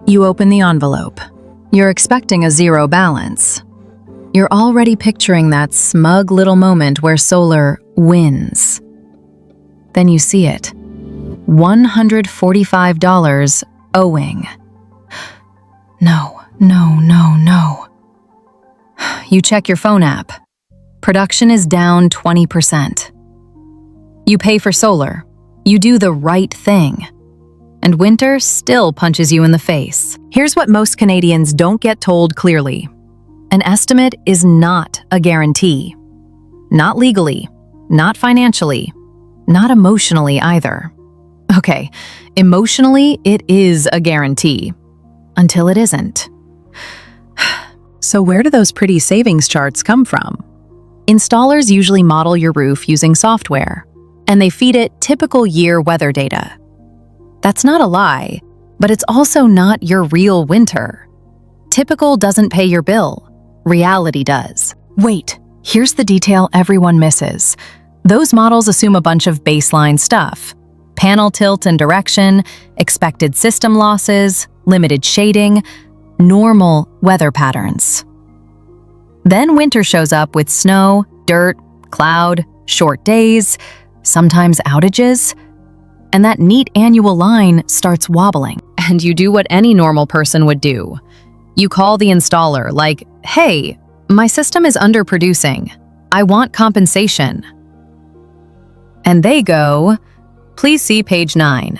You open the envelope. You're expecting a zero balance. You're already picturing that smug little moment where solar wins. Then you see it. $145 owing. No. You check your phone app. Production is down 20%. You pay for solar. You do the right thing. And winter still punches you in the face. Here's what most Canadians don't get told clearly. An estimate is not a guarantee. Not legally, not financially, not emotionally either. Okay, emotionally it is a guarantee. Until it isn't. So where do those pretty savings charts come from? Installers usually model your roof using software, and they feed it typical year weather data. That's not a lie, but it's also not your real winter. Typical doesn't pay your bill. Reality does. Wait, here's the detail everyone misses. Those models assume a bunch of baseline stuff. Panel tilt and direction, expected system losses, limited shading, normal weather patterns. Then winter shows up with snow, dirt, cloud, short days, sometimes outages, and that neat annual line starts wobbling. And you do what any normal person would do. You call the installer like, "Hey, my system is underproducing. I want compensation." And they go, "Please see page 9.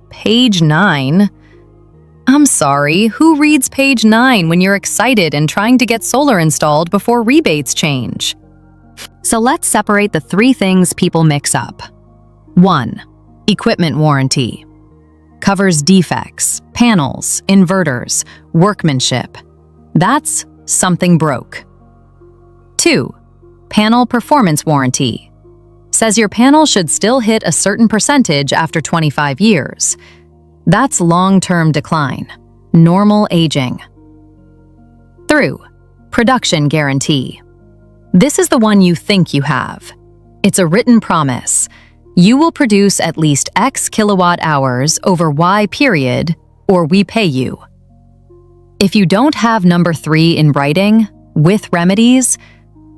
Page 9? I'm sorry, who reads page 9 when you're excited and trying to get solar installed before rebates change? So let's separate the three things people mix up. 1. Equipment warranty. Covers defects, panels, inverters, workmanship. That's something broke. 2. Panel performance warranty. Says your panel should still hit a certain percentage after 25 years. That's long-term decline, normal aging. 3. Production guarantee. This is the one you think you have. It's a written promise. You will produce at least X kilowatt hours over Y period, or we pay you. If you don't have number 3 in writing, with remedies,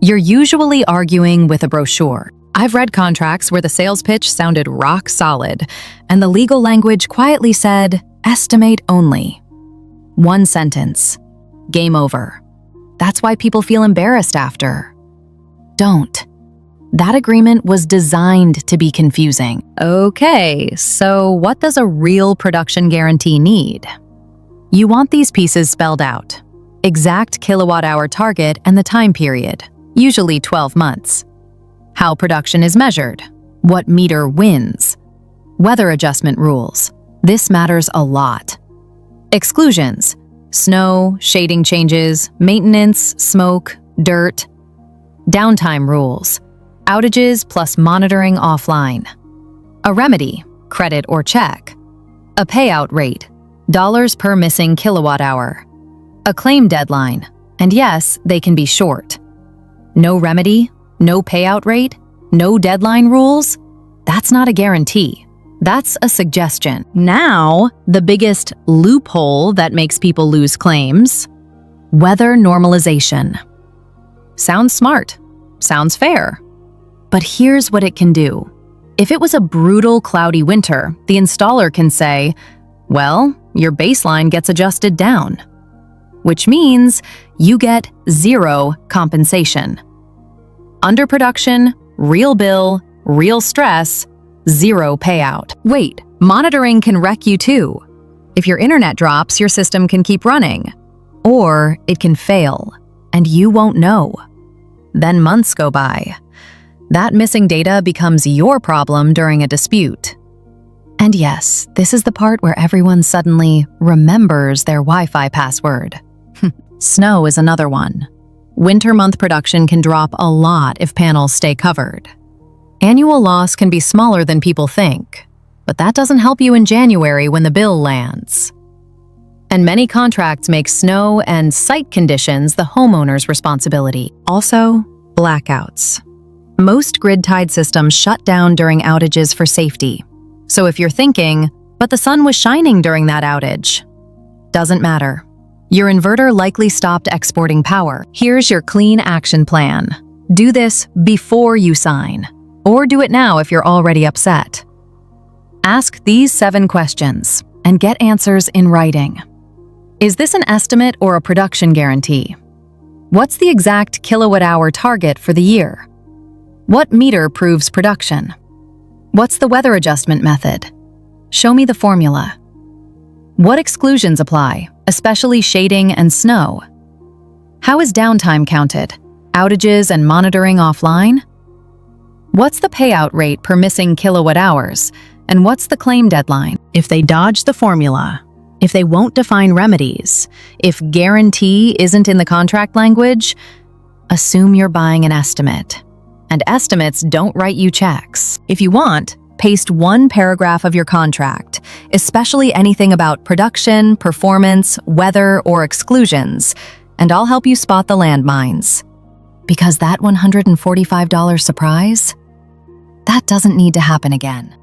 you're usually arguing with a brochure. I've read contracts where the sales pitch sounded rock solid, and the legal language quietly said, estimate only. One sentence. Game over. That's why people feel embarrassed after. Don't. That agreement was designed to be confusing. Okay, so what does a real production guarantee need? You want these pieces spelled out. Exact kilowatt-hour target and the time period, usually 12 months. How production is measured, what meter wins, weather adjustment rules. This matters a lot. Exclusions, snow, shading changes, maintenance, smoke, dirt. Downtime rules, outages plus monitoring offline. A remedy, credit or check. A payout rate, dollars per missing kilowatt hour. A claim deadline, and yes, they can be short. No remedy, no payout rate, no deadline rules. That's not a guarantee. That's a suggestion. Now, the biggest loophole that makes people lose claims: weather normalization. Sounds smart, sounds fair. But here's what it can do. If it was a brutal, cloudy winter, the installer can say, well, your baseline gets adjusted down, which means you get zero compensation. Underproduction, real bill, real stress, zero payout. Wait, monitoring can wreck you too. If your internet drops, your system can keep running. Or it can fail, and you won't know. Then months go by. That missing data becomes your problem during a dispute. And yes, this is the part where everyone suddenly remembers their Wi-Fi password. Snow is another one. Winter month production can drop a lot if panels stay covered. Annual loss can be smaller than people think, but that doesn't help you in January when the bill lands. And many contracts make snow and site conditions the homeowner's responsibility. Also, blackouts. Most grid-tied systems shut down during outages for safety. So if you're thinking, but But the sun was shining during that outage. Doesn't matter. Your inverter likely stopped exporting power. Here's your clean action plan. Do this before you sign, or do it now if you're already upset. Ask these 7 questions and get answers in writing. Is this an estimate or a production guarantee? What's the exact kilowatt-hour target for the year? What meter proves production? What's the weather adjustment method? Show me the formula. What exclusions apply, especially shading and snow? How is downtime counted? Outages and monitoring offline? What's the payout rate per missing kilowatt hours? And what's the claim deadline? If they dodge the formula, if they won't define remedies, if guarantee isn't in the contract language, assume you're buying an estimate. And estimates don't write you checks. If you want, paste 1 paragraph of your contract, especially anything about production, performance, weather, or exclusions, and I'll help you spot the landmines. Because that $145 surprise, that doesn't need to happen again.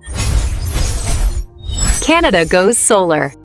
Canada goes solar.